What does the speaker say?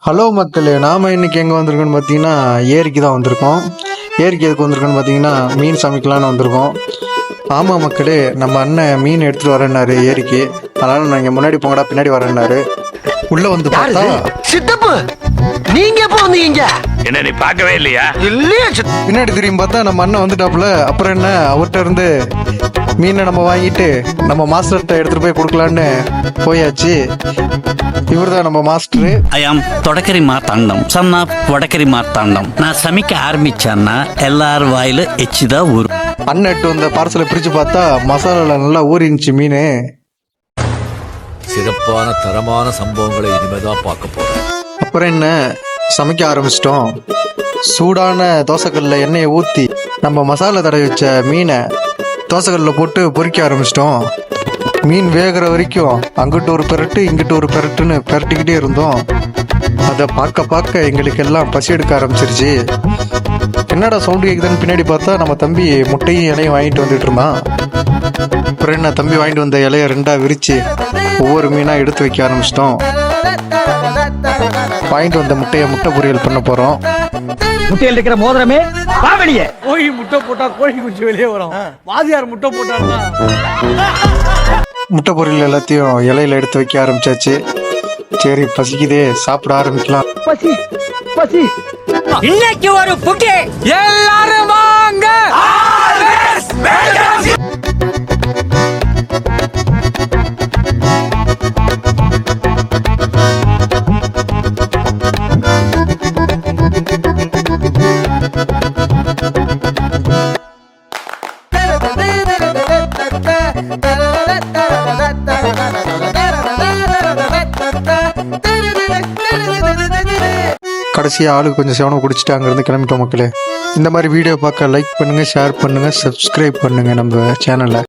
Hello மக்களே, நாம் இன்னைக்கு எங்கே வந்திருக்கோன்னு பார்த்தீங்கன்னா ஏரிக்கு தான் வந்திருக்கோம். ஏரிக்கு எதுக்கு வந்திருக்கோன்னு பார்த்தீங்கன்னா மீன் சமைக்கலான்னு வந்திருக்கோம். ஆமாம் மக்களே, நம்ம அண்ணன் மீன் எடுத்துகிட்டு வரேன்னாரு ஏரிக்கு. அதனால் நான் இங்கே முன்னாடி போங்கடா பின்னாடி வரேன்னாரு. உள்ளே வந்து பார்த்தா சித்தப்பு நீங்க எப்போ வந்தீங்க? என்ன நீ பார்க்கவே இல்லையா? இல்லையா? பின்னாடி திரும்பி பார்த்தா நம்ம அண்ணன் வந்துட்டாப்புல. அப்புறம் என்ன, அவர்கிட்ட இருந்து மீனை நம்ம வாங்கிட்டு நம்ம மாஸ்டர்கிட்ட எடுத்துகிட்டு போய் கொடுக்கலான்னு போயாச்சு. இவர் தான் நம்ம மாஸ்டரு. ஐயாம் தொடக்கரி மார்த்தாண்டம் சன்னா வடக்கரி மார்த்தாண்டம். நான் சமைக்க ஆரம்பிச்சேன்னா எல்லாரும் வாயில எச்சுதான் ஊரும். அண்ணன் எட்டு வந்த பார்சலை பிரித்து பார்த்தா மசாலாவில் நல்லா ஊறிஞ்சி மீன். சிறப்பான தரமான சம்பவங்களை இனிமேதான் பார்க்க போறேன். அப்புறம் என்ன, சமைக்க ஆரம்பிச்சிட்டோம். சூடான தோசைக்கல்லில் எண்ணெயை ஊற்றி நம்ம மசாலா தடவி வச்ச மீனை தோசைக்கல்லில் போட்டு பொரிக்க ஆரம்பிச்சிட்டோம். மீன் வேகிற வரைக்கும் அங்கிட்டு ஒரு பெரட்டு இங்கிட்டு ஒரு பெரட்டுன்னு பெரட்டிக்கிட்டே இருந்தோம். அதை பார்க்க எங்களுக்கு எல்லாம் பசி எடுக்க ஆரம்பிச்சிருச்சு. என்னடா சவுண்டு கேட்குதுன்னு பின்னாடி பார்த்தா நம்ம தம்பி முட்டையும் இலையும் வாங்கிட்டு வந்துட்டு இருந்தான். அப்புறம் என்ன, தம்பி வாங்கிட்டு வந்த இலையை ரெண்டாக விரித்து ஒவ்வொரு மீனாக எடுத்து வைக்க ஆரம்பிச்சிட்டோம். வாங்கிட்டு வந்த முட்டை பொரியல் பண்ண போகிறோம். முட்டையில் இருக்கிற மோதிரமே பாவலியே. கோழி முட்டை போட்டா கோழி குஞ்சு வெளியே வரும். வாதியார் முட்டை போட்டாருன்னா முட்டை பொரியல் எல்லாத்தையும் இலையில எடுத்து வைக்க ஆரம்பிச்சாச்சு. சரி, பசிக்குதே, சாப்பிட ஆரம்பிக்கலாம். பசி பசி. இன்னைக்கு ஒரு புட்டி எல்லாரும் வாங்க. கடைசியாக ஆளுக்கு கொஞ்சம் செவனை குடிச்சிட்டு அங்கேருந்து கிளம்பிட்டோம் மக்களே. இந்த மாதிரி வீடியோ பார்க்க லைக் பண்ணுங்கள், ஷேர் பண்ணுங்கள், சப்ஸ்கிரைப் பண்ணுங்கள் நம்ம சேனலை.